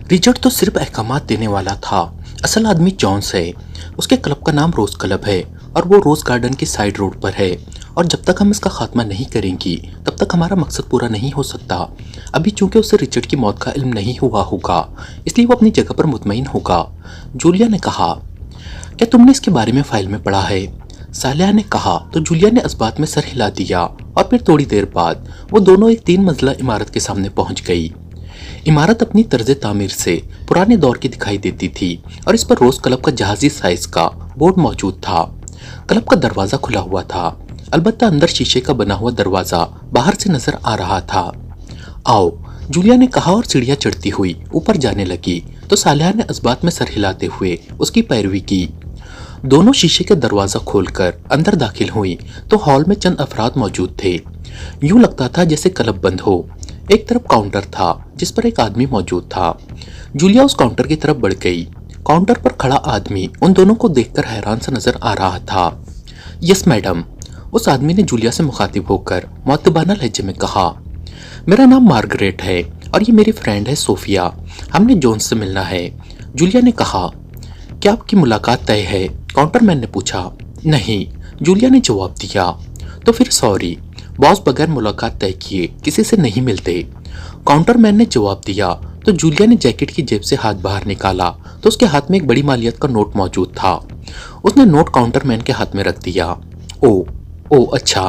Richard तो सिर्फ अहकामात देने वाला था। असल आदमी जॉन्स है। उसके क्लब का नाम रोज क्लब है और वो रोज गार्डन की साइड रोड पर है। और जब तक हम इसका खात्मा नहीं करेंगी तब तक हमारा मकसद पूरा नहीं हो सकता। अभी चूंकि उसे रिचर्ड की मौत का इल्म नहीं हुआ होगा, इसलिए वो अपनी जगह पर मुतमईन होगा। जूलिया ने कहा, क्या तुमने इसके बारे में फाइल में पढ़ा है? सालिया ने कहा तो जूलिया ने इस बात में सर हिला दिया और फिर थोड़ी देर बाद वो दोनों एक 3 मंजिला इमारत के सामने पहुंच गई। इमारत अपनी तर्ज तामीर से पुराने दौर की दिखाई देती थी और इस पर रोज क्लब का जहाजी साइज का बोर्ड मौजूद था। क्लब का दरवाजा खुला हुआ था, अलबत्ता अंदर शीशे का बना हुआ दरवाजा बाहर से नजर आ रहा था। आओ, जूलिया ने कहा और सीढ़ियां चढ़ती हुई ऊपर जाने लगी तो सालिया ने इस बात में सर हिलाते हुए उसकी पैरवी की। दोनों शीशे के दरवाजा खोलकर अंदर दाखिल हुई तो हॉल में चंद अफराद मौजूद थे। यूं लगता था जैसे क्लब बंद हो। एक तरफ काउंटर था जिस पर एक आदमी मौजूद था। जूलिया उस काउंटर की तरफ बढ़ गई। काउंटर पर खड़ा आदमी उन दोनों को देखकर हैरान सा नजर आ रहा था। यस मैडम, उस आदमी ने जूलिया से मुखातिब होकर मुअद्दबाना लहजे में कहा। मेरा नाम मार्गरेट है और ये मेरी फ्रेंड है सोफिया। हमने जोन्स से मिलना है। जूलिया ने कहा, क्या आपकी मुलाकात तय है? काउंटरमैन ने पूछा। नहीं, जूलिया ने जवाब दिया। तो फिर सॉरी, बॉस बगैर मुलाकात तय किए किसी से नहीं मिलते। काउंटरमैन ने जवाब दिया तो जूलिया ने जैकेट की जेब से हाथ बाहर निकाला तो उसके हाथ में एक बड़ी मालियत का नोट मौजूद था। उसने नोट काउंटरमैन के हाथ में रख दिया। ओ अच्छा,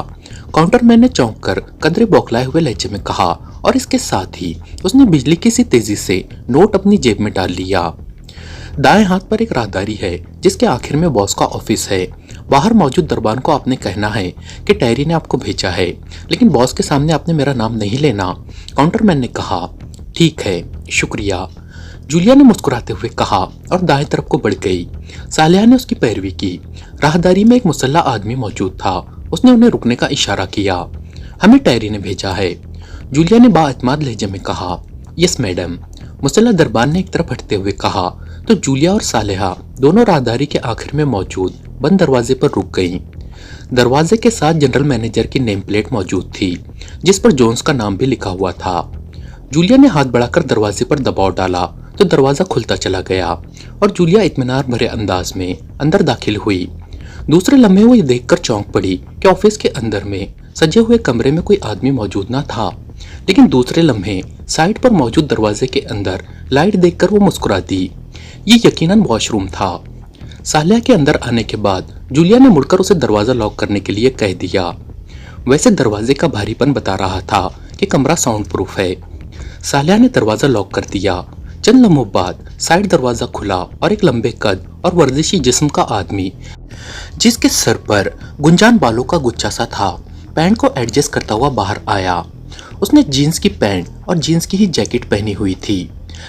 काउंटरमैन ने चौंक कर कदरे बौखलाए हुए लहजे में कहा और इसके साथ ही उसने बिजली की सी तेजी से नोट अपनी जेब में डाल लिया। दाएं हाथ पर एक राहदारी है जिसके आखिर में बॉस का ऑफिस है। बाहर मौजूद दरबान को आपने कहना है कि टैरी ने आपको भेजा है, लेकिन बॉस के सामने आपने मेरा नाम नहीं लेना। काउंटरमैन ने कहा। ठीक है, शुक्रिया, जूलिया ने मुस्कुराते हुए कहा और दाएं तरफ को बढ़ गई। सालिया ने उसकी पैरवी की। राहदारी में एक मुसल्ला आदमी मौजूद था। उसने उन्हें रुकने का इशारा किया। हमें टैरी ने भेजा है, जूलिया ने बाएतमाद लहजे में कहा। यस मैडम, मुसल्ला दरबान ने एक तरफ हटते हुए कहा तो जूलिया और सालेहा दोनों राहदारी के आखिर में मौजूद बंद दरवाजे पर रुक गईं। दरवाजे के साथ जनरल मैनेजर की नेम प्लेट मौजूद थी जिस पर जोन्स का नाम भी लिखा हुआ था। जूलिया ने हाथ बढ़ाकर दरवाजे पर दबाव डाला तो दरवाजा खुलता चला गया और जूलिया इत्मीनान भरे अंदाज में अंदर दाखिल हुई। दूसरे लम्हे वो ये देखकर चौंक पड़ी कि ऑफिस के अंदर में सजे हुए कमरे में कोई आदमी मौजूद ना था, लेकिन दूसरे लम्हे साइड पर मौजूद दरवाजे के अंदर लाइट देखकर वो मुस्कुरा दी। ये यकीनन वॉशरूम था। सालिया के अंदर आने के बाद जूलिया ने मुड़कर उसे दरवाजा लॉक करने के लिए कह दिया। वैसे दरवाजे का भारीपन बता रहा था कि कमरा साउंड प्रूफ है। सालिया ने दरवाजा लॉक कर दिया। चंद लम्हों बाद साइड दरवाजा खुला और एक लंबे कद और वर्जिशी जिस्म का आदमी जिसके सर पर गुंजान बालों का गुच्छा सा था, पैंट को एडजस्ट करता हुआ बाहर आया। उसने जीन्स की पैंट और जीन्स की ही जैकेट पहनी हुई थी,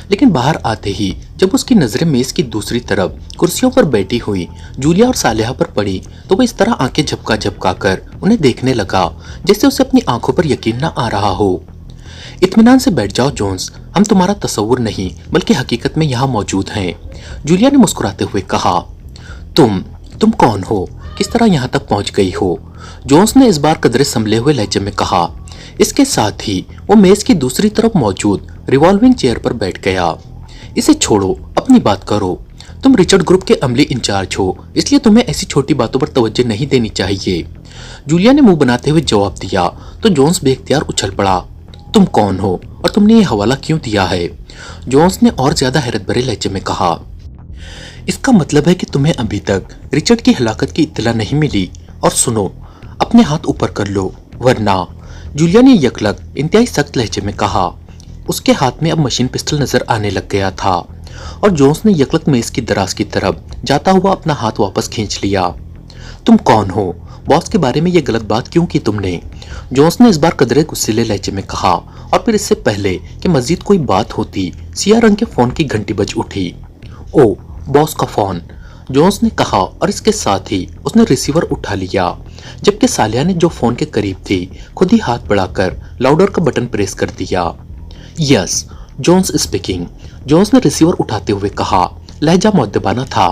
लेकिन बाहर आते ही जब उसकी नजरें मेज की दूसरी तरफ कुर्सियों पर बैठी हुई जूलिया और सालेहा पर पड़ी तो वो इस तरह आंखें झपका झपका कर उन्हें देखने लगा जैसे उसे अपनी आंखों पर यकीन न आ रहा हो। इत्मीनान से बैठ जाओ जोन्स, हम तुम्हारा तस्वुर नहीं बल्कि हकीकत में यहाँ मौजूद हैं, जूलिया ने मुस्कुराते हुए कहा। तुम कौन हो? किस तरह यहाँ तक पहुँच गई हो? जोन्स ने इस बार कदरे संभले हुए लहजे में कहा। इसके साथ ही वो मेज की दूसरी तरफ मौजूद रिवॉल्विंग चेयर पर बैठ गया। इसे छोड़ो, अपनी बात करो। तुम रिचर्ड ग्रुप के अमली इंचार्ज हो, इसलिए तुम्हें ऐसी छोटी बातों पर तवज्जो नहीं देनी चाहिए, जूलिया ने मुंह बनाते हुए जवाब दिया तो जोन्स बेख्तियार उछल पड़ा। तुम कौन हो और तुमने ये हवाला क्यों दिया है? जोन्स ने और ज्यादा हैरत भरे लहजे में कहा। इसका मतलब है कि तुम्हें अभी तक रिचर्ड की हलाकत की इत्तला नहीं मिली। और सुनो, अपने हाथ ऊपर कर लो वरना, जूलिया ने यकलक इंतहाई सख्त लहजे में कहा। उसके हाथ में अब मशीन पिस्टल नजर आने लग गया था और जोन्स ने यकलक मेज की दराज की तरफ जाता हुआ अपना हाथ वापस खींच लिया। तुम कौन हो? बॉस के बारे में ये गलत बात क्यों की तुमने? जोन्स ने इस बार कदरे गुस्सीले लहजे में कहा और फिर इससे पहले कि मजीद कोई बात होती सिया रंग के फोन की घंटी बज उठी। ओ, बॉस का फोन, जोन्स ने कहा और इसके साथ ही उसने रिसीवर उठा लिया, जबकि सालिया ने जो फोन के करीब थी खुद ही हाथ बढ़ाकर लाउडर का बटन प्रेस कर दिया। यस, जोन्स स्पीकिंग, जोन्स ने रिसीवर उठाते हुए कहा। लहजा मुअद्दबाना था।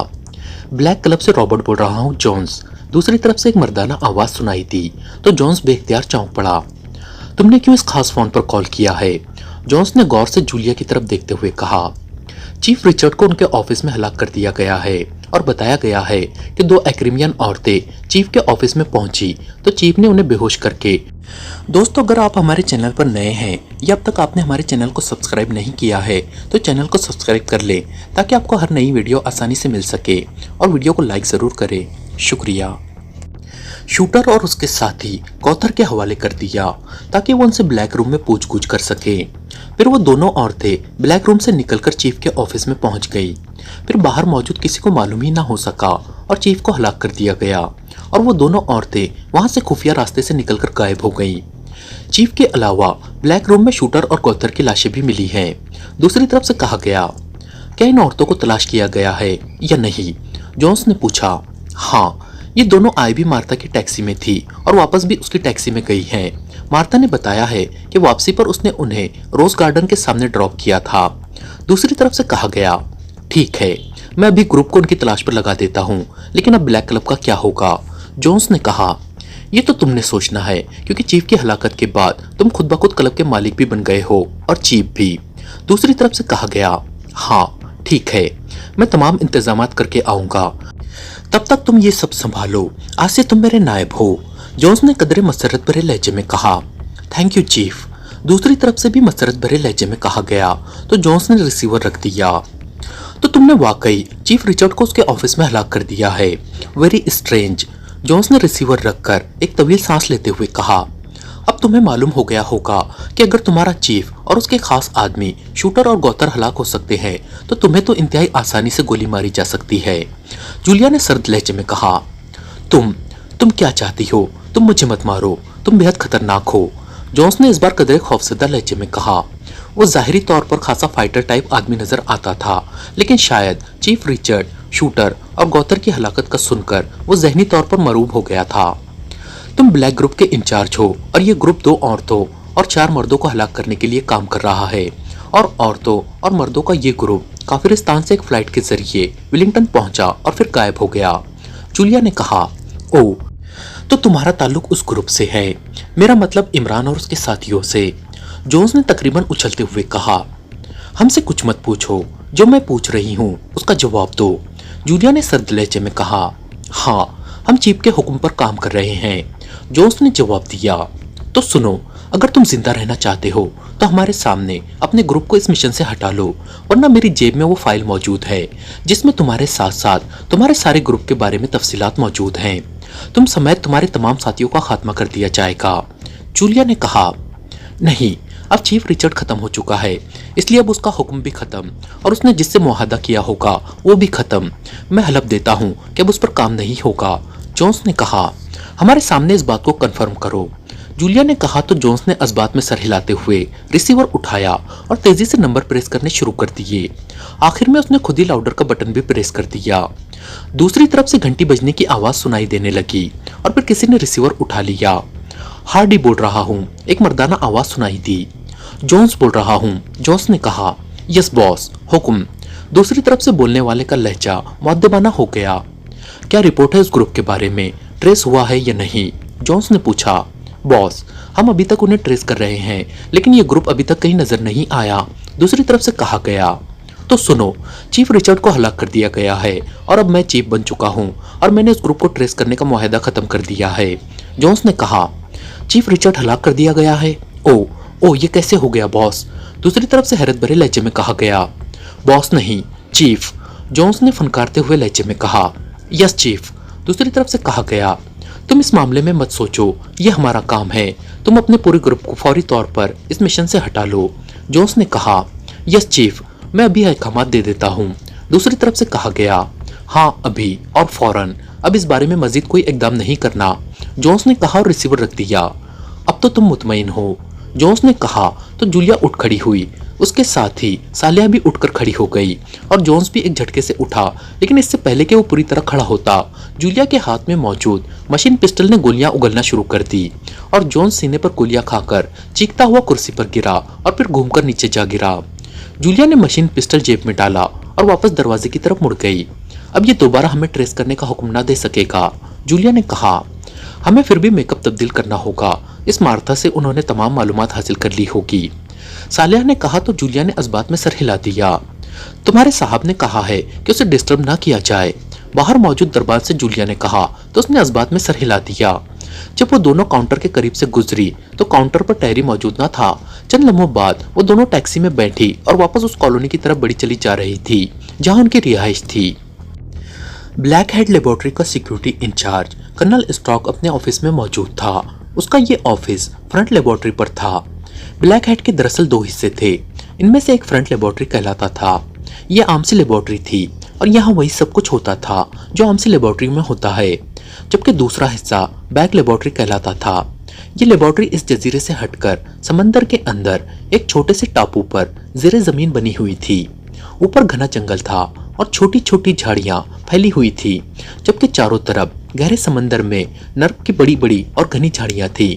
ब्लैक क्लब से रॉबर्ट बोल रहा हूँ जोन्स। दूसरी तरफ से एक मर्दाना आवाज सुनाई दी तो जोन्स बेख्तियार चौंक पड़ा। तुमने क्यों इस खास फोन पर कॉल किया है? जोन्स ने गौर से जूलिया की तरफ देखते हुए कहा। चीफ रिचर्ड को उनके ऑफिस में हलाक कर दिया गया है और बताया गया है कि 2 एक्रिमियन औरतें चीफ के ऑफिस में पहुंची तो चीफ ने उन्हें बेहोश करके। दोस्तों, अगर आप हमारे चैनल पर नए हैं या अब तक आपने हमारे चैनल को सब्सक्राइब नहीं किया है तो चैनल को सब्सक्राइब कर लें ताकि आपको हर नई वीडियो आसानी से मिल सके और वीडियो को लाइक ज़रूर करें। शुक्रिया। शूटर और उसके साथी गौथर के हवाले कर दिया ताकि वो उनसे ब्लैक रूम में पूछ-गूछ कर सके। फिर वो दोनों औरतें ब्लैक रूम से निकलकर चीफ के ऑफिस में पहुंच गई। फिर बाहर मौजूद किसी को मालूम ही ना हो सका और चीफ को हलाक कर दिया गया और वो दोनों औरतें वहां से खुफिया रास्ते से निकलकर गायब हो गईं। चीफ के अलावा ब्लैक रूम में शूटर और गौथर की लाशें भी मिली हैं। दूसरी तरफ से कहा गया, क्या इन औरतों को तलाश किया गया है या नहीं? जोन्स ने पूछा। हाँ, ये दोनों आई भी मार्था की टैक्सी में थी और वापस भी उसकी टैक्सी में गई हैं। मार्था ने बताया है कि वापसी पर उसने उन्हें रोज गार्डन के सामने ड्रॉप किया था। दूसरी तरफ से कहा गया, ठीक है, मैं अभी ग्रुप को उनकी तलाश पर लगा देता हूँ, लेकिन अब ब्लैक क्लब का क्या होगा? जोन्स ने कहा, ये तो तुमने सोचना है क्योंकि चीफ की हलाकत के बाद तुम खुद ब खुद क्लब के मालिक भी बन गए हो और चीफ भी। दूसरी तरफ से कहा गया, हाँ ठीक है, मैं तमाम इंतजामात करके आऊंगा, तब तक तुम ये सब संभालो, आज से तुम मेरे नायब हो। जोन्स ने कदरे मसरत भरे लहजे में कहा। Thank you chief. दूसरी तरफ से भी मसरत भरे लहजे में कहा गया तो जोन्स ने रिसीवर रख दिया। तो तुमने वाकई चीफ रिचर्ड को उसके ऑफिस में हलाक कर दिया है। Very strange. जोन्स ने रिसीवर रखकर एक तवील सांस लेते हुए कहा। अब तुम्हें मालूम हो गया होगा कि अगर तुम्हारा चीफ और उसके खास आदमी शूटर और गौथर हलाक हो सकते हैं तो तुम्हें तो इंतहाई आसानी से गोली मारी जा सकती है। जूलिया ने सर्द लहजे में कहा। तुम क्या चाहती हो? तुम मुझे मत मारो, तुम बेहद खतरनाक हो। जोन्स ने इस बार कदरे खौफजदा लहजे में कहा। वो जाहिरी तौर पर खासा फाइटर टाइप आदमी नजर आता था, लेकिन शायद चीफ रिचर्ड, शूटर और गौथर की हलाकत का सुनकर वो जहनी तौर पर मरूब हो गया था। तुम ब्लैक ग्रुप के इंचार्ज हो और ये ग्रुप 2 औरतों और 4 मर्दों को हलाक करने के लिए काम कर रहा है और औरतों और मर्दों का ये ग्रुप काफिरिस्तान से एक फ्लाइट के जरिए विलिंगटन पहुंचा और फिर गायब हो गया। जूलिया ने कहा। ओ, तो तुम्हारा ताल्लुक उस ग्रुप से है, मेरा मतलब इमरान और उसके साथियों से। जोन्स ने तकरीबन उछलते हुए कहा। हमसे कुछ मत पूछो, जो मैं पूछ रही हूँ उसका जवाब दो। जूलिया ने सर्द लहजे में कहा। हाँ, हम चीफ के हुक्म पर काम कर रहे हैं। जोन्स ने जवाब दिया। तो सुनो, अगर तुम जिंदा रहना चाहते हो तो हमारे सामने अपने ग्रुप को इस मिशन से हटा लो, वरना मेरी जेब में वो फाइल मौजूद है जिसमें तुम्हारे साथ साथ तुम्हारे सारे ग्रुप के बारे में तफसीलात मौजूद हैं। तुम समेत तुम्हारे तमाम साथियों का खात्मा कर दिया जाएगा। जूलिया ने कहा। नहीं, अब चीफ रिचर्ड खत्म हो चुका है, इसलिए अब उसका हुक्म भी खत्म और उसने जिससे मुआहदा किया होगा वो भी खत्म। मैं हलफ देता हूँ कि अब उस पर काम नहीं होगा। जोन्स ने कहा। हमारे सामने इस बात को कंफर्म करो। जूलिया ने कहा तो जोन्स ने इस्बात में सर हिलाते हुए रिसीवर उठाया और तेजी से नंबर प्रेस करने शुरू कर दिए। आखिर में उसने खुद ही लाउडर का बटन भी प्रेस कर दिया। दूसरी तरफ से घंटी बजने की आवाज सुनाई देने लगी और फिर किसी ने रिसीवर उठा लिया। हार्डी बोल रहा हूँ, एक मर्दाना आवाज सुनाई दी। जोन्स बोल रहा हूँ, जोन्स ने कहा। यस बॉस, हुक्म। दूसरी तरफ से बोलने वाले का लहजा मुअद्दबाना हो गया। क्या रिपोर्ट है उस ग्रुप के बारे में, ट्रेस हुआ है या नहीं? जोन्स ने पूछा। बॉस, हम अभी तक उन्हें ट्रेस कर रहे हैं, लेकिन ये ग्रुप अभी तक कहीं नजर नहीं आया। दूसरी तरफ से कहा गया। तो सुनो, चीफ रिचर्ड को हलाक कर दिया गया है और अब मैं चीफ बन चुका हूँ और मैंने उस ग्रुप को ट्रेस करने का मुआहदा खत्म कर दिया है। जोन्स ने कहा। चीफ रिचर्ड हलाक कर दिया गया है? ओ, ये कैसे हो गया बॉस? दूसरी तरफ से हैरत भरे लहजे में कहा गया। बॉस नहीं, चीफ, जोन्स ने फनकारते हुए लहजे में कहा। Yes chief. दूसरी तरफ से कहा गया। तुम इस मामले में मत सोचो, ये हमारा काम है। तुम अपने पूरे ग्रुप को फौरी तौर पर इस मिशन से हटा लो। जोन्स ने कहा। यस चीफ, मैं अभी अहकामात दे देता हूँ। दूसरी तरफ से कहा गया। हाँ, अभी और फौरन, अब इस बारे में मजीद कोई इकदाम नहीं करना। जोन्स ने कहा और रिसीवर रख दिया। अब तो तुम मुतमईन हो, जोन्स ने कहा तो जूलिया उठ खड़ी हुई। उसके साथ ही सालिया भी उठकर खड़ी हो गई और जोन्स भी एक झटके से उठा, लेकिन इससे पहले कि वो पूरी तरह खड़ा होता, जूलिया के हाथ में मौजूद मशीन पिस्टल ने गोलियां उगलना शुरू कर दी और जोन्स सीने पर गोलियां खाकर चीखता हुआ कुर्सी पर गिरा और फिर घूमकर नीचे जा गिरा। जूलिया ने मशीन पिस्टल जेब में डाला और वापस दरवाजे की तरफ मुड़ गई। अब ये दोबारा हमें ट्रेस करने का हुक्म ना दे सकेगा, जूलिया ने कहा। हमें फिर भी मेकअप तब्दील करना होगा, इस मार्था से उन्होंने तमाम मालूमात हासिल कर ली होगी। सालिया ने कहा तो जूलिया ने इस बात में सर हिला दिया। तुम्हारे साहब ने कहा है कि उसे डिस्टर्ब ना किया जाए। बाहर मौजूद दरबार से जूलिया ने कहा तो उसने इस बात में सर हिला दिया। जब वो दोनों काउंटर के करीब से गुजरी तो काउंटर पर टैरी मौजूद न था। चंद लम्हों बाद वो दोनों टैक्सी में बैठी और वापस उस कॉलोनी की तरफ बढ़ी चली जा रही थी जहां उनकी रिहाइश थी। ब्लैक हेड लेबोरेटरी का सिक्योरिटी इंचार्ज कर्नल स्टॉक अपने ऑफिस में मौजूद था। उसका ये ऑफिस फ्रंट लेबोरेटरी पर था। ब्लैक हेड के दरअसल दो हिस्से थे। इनमें से एक फ्रंट लेबोरेटरी कहलाता था। यह आमसी लेबोरेटरी थी और यहाँ वही सब कुछ होता था जो आमसी लेबोरेटरी में होता है, जबकि दूसरा हिस्सा बैक लेबोरेटरी कहलाता था। ये लेबोरेटरी इस जजीरे से हटकर समंदर के अंदर एक छोटे से टापू पर जेरे जमीन बनी हुई थी। ऊपर घना जंगल था और छोटी छोटी झाड़ियां फैली हुई थी, जबकि चारों तरफ गहरे समंदर में नर्क की बड़ी बड़ी और घनी झाड़ियां थी।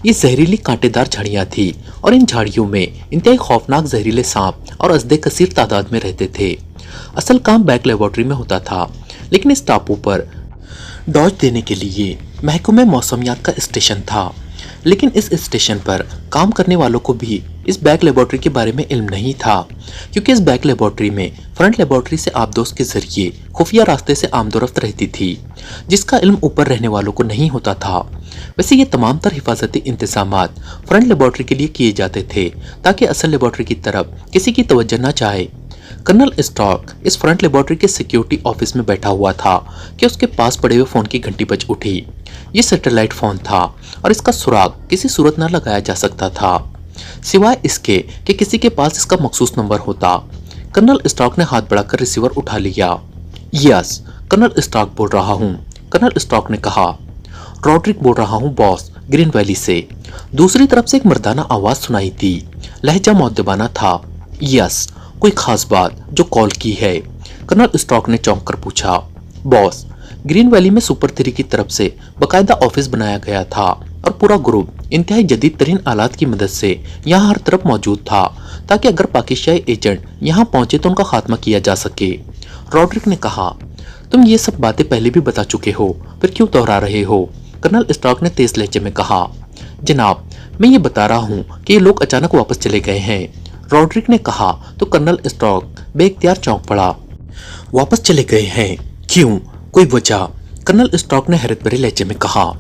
ये जहरीली कांटेदार झाड़ियां थी और इन झाड़ियों में इंतहाई खौफनाक जहरीले सांप और अजदे कसीर तादाद में रहते थे। असल काम बैक लेबोरेटरी में होता था, लेकिन इस टापू पर डॉज देने के लिए महकमे मौसमियात का स्टेशन था। लेकिन इस स्टेशन पर काम करने वालों को भी इस बैक लेबोरेटरी के बारे में इल्म नहीं था, क्योंकि इस बैक लेबोरेटरी में फ्रंट लेबोरेटरी से आबदोश के जरिए खुफिया रास्ते से आमदोरफ्त रहती थी, जिसका इल्म ऊपर रहने वालों को नहीं होता था। वैसे ये तमाम तर हिफाजती इंतजामात फ्रंट लेबोरेटरी के लिए किए जाते थे ताकि असल लेबोरेटरी की तरफ किसी की तवज्जो न जाए। कर्नल स्टॉक इस फ्रंट लेबोरेटरी के सिक्योरिटी ऑफिस में बैठा हुआ था कि उसके पास पड़े हुए फोन की घंटी बज उठी। ये सैटेलाइट फोन था और इसका सुराग किसी सूरत न लगाया जा सकता था, सिवाय इसके कि किसी के पास इसका मखसूस नंबर होता। कर्नल स्टॉक ने हाथ बढ़ाकर रिसीवर उठा लिया। यस, कर्नल स्टॉक बोल रहा हूँ, कर्नल स्टॉक ने कहा। रॉड्रिक बोल रहा हूँ बॉस, ग्रीन वैली से। दूसरी तरफ से एक मर्दाना आवाज सुनाई थी। लहजा मुअद्दबाना था। यस, कोई खास बात जो कॉल की है? कर्नल स्टॉक ने चौंक कर पूछा। बॉस, ग्रीन वैली में सुपर 3 की तरफ से बकायदा ऑफिस बनाया गया था और पूरा ग्रुप इंतहाई जदीद तरीन आलात की मदद से यहाँ हर तरफ मौजूद था, ताकि अगर पाकिस्तानी एजेंट यहाँ पहुंचे तो उनका खात्मा किया जा सके। रॉड्रिक ने कहा, तुम ये सब बातें पहले भी बता चुके हो, फिर क्यों दोहरा रहे हो? कर्नल स्टॉक ने तेज लहजे में कहा। जनाब, मैं ये बता रहा हूँ कि ये लोग अचानक वापस चले गए हैं। रॉड्रिक ने कहा तो कर्नल स्टॉक बेइख्तियार चौंक पड़ा। वापस चले गए हैं? क्यों, कोई वजह? कर्नल स्टॉक ने हैरत भरे लहजे में कहा।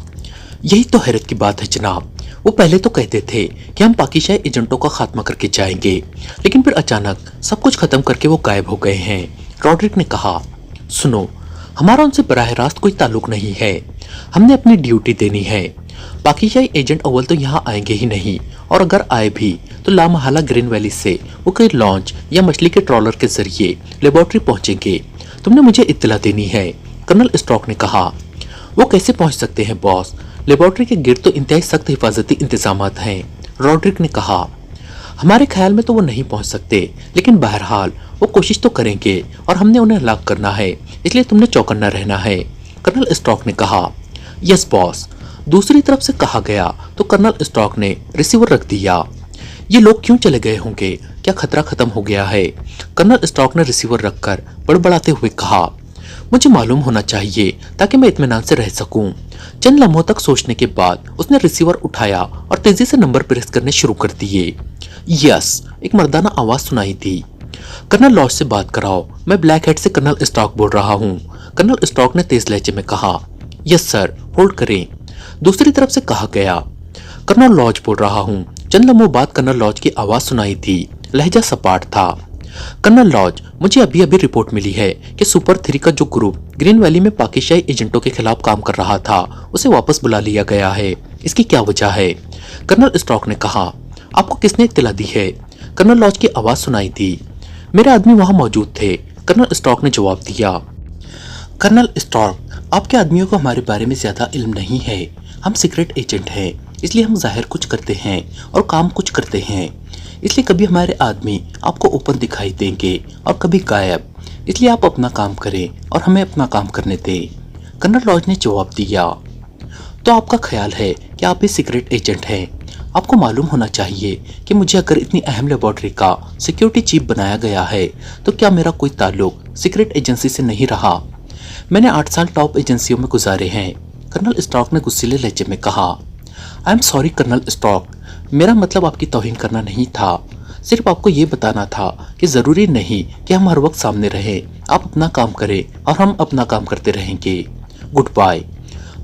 यही तो हैरत की बात है जनाब। वो पहले तो कहते थे कि हम पाकिस्तानी एजेंटों का खात्मा करके जाएंगे, लेकिन फिर अचानक सब कुछ खत्म करके वो गायब हो गए हैं। रॉड्रिक ने कहा, सुनो, हमारा उनसे बराह रास्त कोई ताल्लुक नहीं है। हमने अपनी ड्यूटी देनी है। पाकिस्तानी एजेंट अव्वल तो यहाँ आएंगे ही नहीं, और अगर आए भी तो लामहला ग्रीन वैली से वो कोई लॉन्च या मछली के ट्रॉलर के जरिए लेबोरेटरी पहुंचेंगे। तुमने मुझे इत्तला देनी है, कर्नल स्टॉक ने कहा। वो कैसे पहुंच सकते हैं बॉस? लेबोरेटरी के गिर्द तो इंतहाई सख्त हिफाजती इंतजामात हैं। रॉड्रिक ने कहा, हमारे ख्याल में तो वो नहीं पहुंच सकते, लेकिन बहरहाल वो कोशिश तो करेंगे और हमने उन्हें हलाक करना है, इसलिए तुमने चौकन्ना रहना है, कर्नल स्टॉक ने कहा। यस बॉस, दूसरी तरफ से कहा गया तो कर्नल स्टॉक ने रिसीवर रख दिया। ये लोग क्यों चले गए होंगे? क्या खतरा खत्म हो गया है? कर्नल स्टॉक ने रिसीवर रखकर बड़बड़ाते हुए कहा। मुझे मालूम होना चाहिए ताकि मैं इत्मीनान से रह सकूं। चंद लम्हों तक सोचने के बाद उसने रिसीवर उठाया और तेजी से नंबर प्रेस करने शुरू कर दिए। यस, एक मर्दाना आवाज सुनाई थी। कर्नल लॉज से बात कराओ, मैं ब्लैक हेड से कर्नल स्टॉक बोल रहा हूँ, कर्नल स्टॉक ने तेज लहजे में कहा। यस सर, होल्ड करें, दूसरी तरफ से कहा गया। कर्नल लॉज बोल रहा हूँ। चंद लम्हों बाद कर्नल लॉज की आवाज सुनाई थी। लहजा सपाट था। कर्नल लॉज, मुझे अभी अभी रिपोर्ट मिली है कि सुपर 3 का जो ग्रुप ग्रीन वैली में पाकिस्तानी एजेंटों के खिलाफ काम कर रहा था, उसे वापस बुला लिया गया है। इसकी क्या वजह है? कर्नल स्टॉक ने कहा। आपको किसने इत्तला दी है? कर्नल लॉज की आवाज सुनाई थी। मेरे आदमी वहां मौजूद थे, कर्नल स्टॉक ने जवाब दिया। कर्नल स्टॉक, आपके आदमियों को हमारे बारे में ज्यादा इल्म नहीं है। हम सीक्रेट एजेंट हैं, इसलिए हम जाहिर कुछ करते हैं और काम कुछ करते हैं। इसलिए कभी हमारे आदमी आपको ओपन दिखाई देंगे और कभी गायब। इसलिए आप अपना काम करें और हमें अपना काम करने दें, कर्नल लॉज ने जवाब दिया। तो आपका ख्याल है कि आप भी सीक्रेट एजेंट हैं? आपको मालूम होना चाहिए कि मुझे अगर इतनी अहम लेबोरेटरी का सिक्योरिटी चीफ बनाया गया है तो क्या मेरा कोई ताल्लुक सीक्रेट एजेंसी से नहीं रहा? मैंने 8 साल टॉप एजेंसियों में गुजारे हैं, कर्नल स्टॉक ने गुस्सीले लहजे में कहा। I am sorry Colonel Stock, मेरा मतलब आपकी तौहीन करना नहीं था। सिर्फ आपको ये बताना था कि जरूरी नहीं कि हम हर वक्त सामने रहें। आप अपना काम करें और हम अपना काम करते रहेंगे। Goodbye.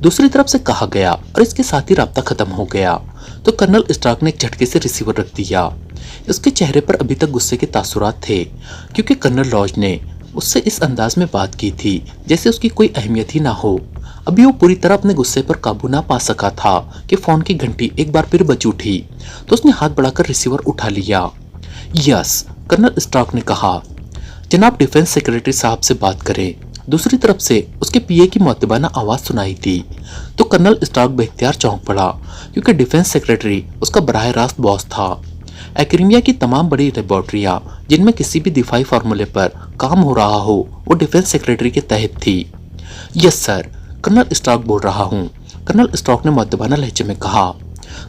दूसरी तरफ से कहा गया और इसके साथ ही राब्ता खत्म हो गया। तो कर्नल स्टार्क ने एक झटके से रिसीवर रख दिया। उसके चेहरे पर अभी तक गुस्से के तासुरात थे, क्योंकि कर्नल लॉज ने उससे इस अंदाज में बात की थी जैसे उसकी कोई अहमियत ही ना हो। अभी वो पूरी तरह अपने गुस्से पर काबू ना पा सका था कि फोन की घंटी एक बार फिर बज उठी। तो उसने हाथ बढ़ाकर रिसीवर उठा लिया। यस, कर्नल स्टार्क ने कहा। जनाब डिफेंस सेक्रेटरी साहब से बात करें। दूसरी तरफ से उसके पीए की मुअद्दबाना आवाज सुनाई दी। तो कर्नल स्टार्क बेख्तियार चौंक पड़ा, क्योंकि डिफेंस सेक्रेटरी उसका बराह रास्त बॉस था। एक्रीमिया की तमाम बड़ी लेबॉर्ट्रियां जिनमें किसी भी दिफाई फार्मूले पर काम हो रहा हो, वो डिफेंस सेक्रेटरी के तहत थी। यस सर, कर्नल स्टार्क बोल रहा हूँ, कर्नल स्टार्क ने मुअद्दबाना लहजे में कहा।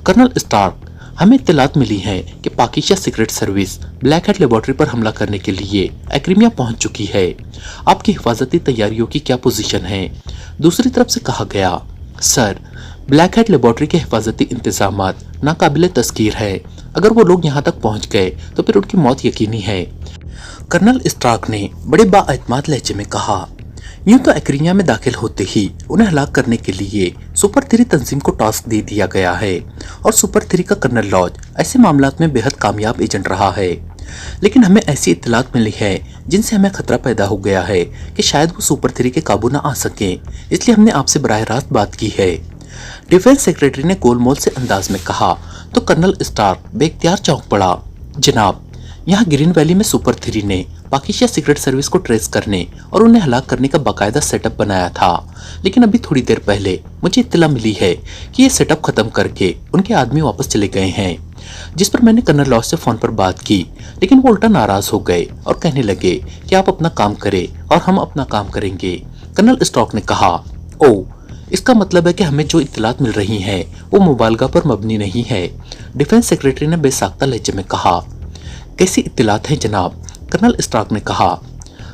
कर्नल स्टार्क, हमें इत्तलात मिली है कि Pakistan secret service black head laboratory पर हमला करने के लिए एक्रीमिया पहुंच चुकी है। आपकी हिफाजती तैयारियों की क्या पोजीशन है? दूसरी तरफ से कहा गया। सर, ब्लैक हेड लेबॉर्ट्री के हिफाजती इंतजामात नाकाबिले तस्कीर है। अगर वो लोग यहाँ तक पहुँच गए तो फिर उनकी मौत यकीनी है। कर्नल स्टार्क ने बड़े बाएतमाद लहजे में कहा। यूं तो एक्रीमिया में दाखिल होते ही उन्हें हलाक करने के लिए सुपर 3 तंजीम को टास्क दे दिया गया है, और सुपर 3 का कर्नल लॉज ऐसे मामलात में बेहद कामयाब एजेंट रहा है। लेकिन हमें ऐसी इत्तलात मिली है जिनसे हमें खतरा पैदा हो गया है कि शायद वो सुपर 3 के काबू न आ सके, इसलिए हमने आपसे बराह रास्त बात की है। डिफेंस सेक्रेटरी ने गोलमोल से अंदाज में कहा। तो कर्नल स्टार्क बेख्तियार चौंक पड़ा। जनाब, यहाँ ग्रीन वैली में सुपर 3 ने पाकिस्तान सीक्रेट सर्विस को ट्रेस करने और उन्हें हलाक करने का बाकायदा सेटअप बनाया था, लेकिन अभी थोड़ी देर पहले मुझे इत्तला मिली है कि ये सेटअप खत्म करके उनके आदमी वापस चले गए हैं। जिस पर मैंने कर्नल लॉज से फोन पर बात की, लेकिन वो उल्टा नाराज हो गए और कहने लगे कि आप अपना काम करें और हम अपना काम करेंगे। कर्नल स्टार्क ने कहा, ओ, इसका मतलब है कि हमें जो इत्तलात मिल रही हैं वो मुबालगा पर मबनी नहीं है। डिफेंस सेक्रेटरी ने बेसाख्ता लहजे में कहा। कैसी इत्तलात हैं जनाब? कर्नल स्टार्क ने कहा।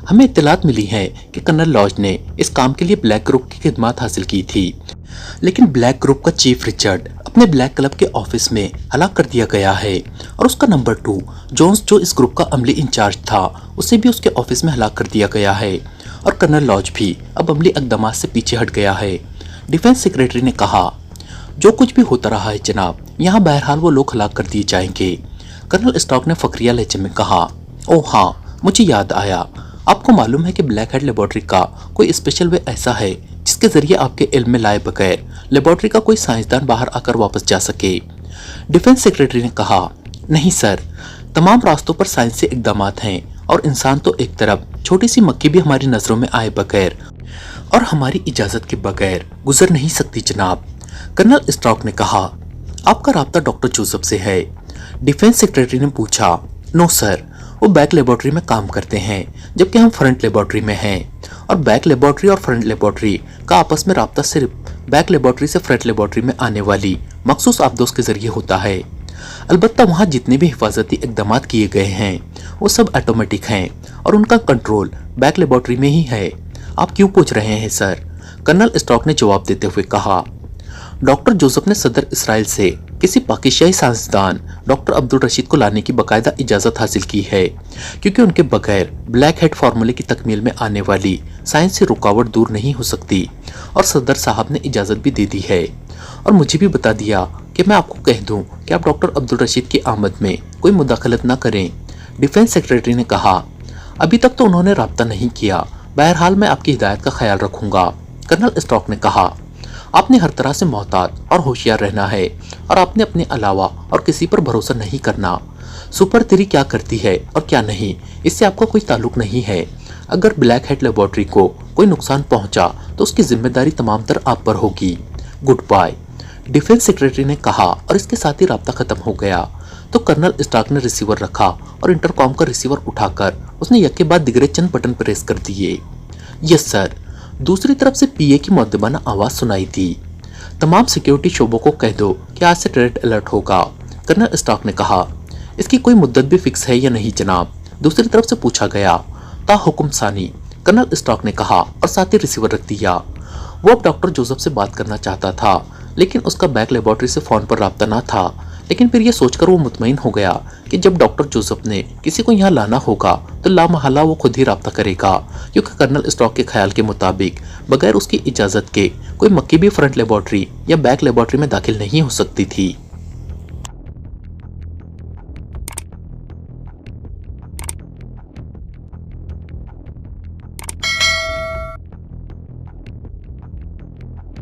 हमें इत्तलात मिली है कि कर्नल लॉज ने इस काम के लिए ब्लैक ग्रुप की खिदमत हासिल की थी, लेकिन ब्लैक ग्रुप का चीफ रिचर्ड अपने ब्लैक क्लब के ऑफिस में हलाक कर दिया गया है, और उसका नंबर 2 जोन्स, जो इस ग्रुप का अमली इंचार्ज था, उसे भी उसके ऑफिस में हलाक कर दिया गया है, और कर्नल लॉज भी अब अमली इक़दामात से पीछे हट गया है। डिफेंस सेक्रेटरी ने कहा। जो कुछ भी होता रहा है जनाब, यहाँ बहरहाल वो लोग हलाक कर दिए जाएंगे। कर्नल स्टार्क ने फक्रिया लहजे में कहा। ओह हाँ, मुझे याद आया। आपको मालूम है कि ब्लैक हेड लेबॉर्ट्री का कोई स्पेशल वे ऐसा है जिसके जरिए आपके इल्म में लाए बगैर लेबॉर्ट्री का कोई साइंसदान बाहर आकर वापस जा सके? डिफेंस सेक्रेटरी ने कहा। नहीं सर, तमाम रास्तों पर साइंसी इक़दामात हैं, और इंसान तो एक तरफ, छोटी सी मक्खी भी हमारी नजरों में आए बगैर और हमारी इजाजत के बगैर गुजर नहीं सकती जनाब। कर्नल स्टार्क ने कहा। आपका राब्ता डॉक्टर जोसेफ से है? डिफेंस सेक्रेटरी ने पूछा। नो सर, वो बैक लेबॉर्ट्री में काम करते हैं, जबकि हम फ्रंट लेबॉर्ट्री में हैं, और बैक लेबॉर्ट्री और फ्रंट लेबॉर्ट्री का आपस में राब्ता सिर्फ बैक लेबॉर्ट्री से फ्रंट लेबॉर्ट्री में आने वाली मखसूस आबदोस के जरिए होता है। अलबत्ता वहाँ जितने भी हिफाजती इक़दामात किए गए हैं वो सब ऑटोमेटिक हैं, और उनका कंट्रोल बैक लेबॉर्ट्री में ही है। आप क्यों पूछ रहे हैं सर? कर्नल स्टार्क ने जवाब देते हुए कहा। डॉक्टर जोसेफ ने सदर इसराइल से किसी पाकिस्तानी साइंसदान डॉक्टर अब्दुल रशीद को लाने की बाकायदा इजाज़त हासिल की है, क्योंकि उनके बगैर ब्लैक हेड फार्मूले की तकमील में आने वाली साइंस से रुकावट दूर नहीं हो सकती, और सदर साहब ने इजाज़त भी दे दी है, और मुझे भी बता दिया कि मैं आपको कह दूं कि आप डॉक्टर अब्दुल रशीद की आमद में कोई मुदाखलत न करें। डिफेंस सेक्रेटरी ने कहा। अभी तक तो उन्होंने राब्ता नहीं किया, बहरहाल मैं आपकी हिदायत का ख्याल रखूंगा। कर्नल स्टार्क ने कहा। आपने हर तरह से मोहतात और होशियार रहना है, और आपने अपने अलावा और किसी पर भरोसा नहीं करना। सुपर 3 क्या करती है और क्या नहीं, इससे आपका कोई ताल्लुक नहीं है। अगर ब्लैक हेड लेबॉर्ट्री को कोई नुकसान पहुंचा तो उसकी जिम्मेदारी तमाम तर आप पर होगी। गुड बाय, डिफेंस सेक्रेटरी ने कहा, और इसके साथ ही राब्ता खत्म हो गया। तो कर्नल स्टार्क ने रिसीवर रखा, और इंटरकॉम का रिसीवर उठाकर उसने यके बाद दिगरे चंद बटन प्रेस कर दिए। Yes sir. दूसरी तरफ से पीए की मुअद्दबाना आवाज सुनाई थी। तमाम सिक्योरिटी शोबों को कह दो कि आज से रेड अलर्ट होगा। कर्नल स्टार्क ने कहा। इसकी कोई मुद्दत भी फिक्स है या नहीं जनाब? दूसरी तरफ से पूछा गया। ता हुक्म सानी, कर्नल स्टार्क ने कहा, और साथ ही रिसीवर रख दिया। वो अब डॉक्टर जोसेफ से बात करना चाहता था, लेकिन उसका बैक लेबॉर्ट्री से फोन पर राब्ता ना था, लेकिन फिर यह सोचकर वो मुतमईन हो गया कि जब डॉक्टर जोसेफ ने किसी को यहाँ लाना होगा तो लामहला वो खुद ही राब्ता करेगा, क्योंकि कर्नल स्टॉक के ख्याल के मुताबिक बगैर उसकी इजाज़त के कोई मक्खी भी फ्रंट लेबॉर्ट्री या बैक लेबॉर्ट्री में दाखिल नहीं हो सकती थी।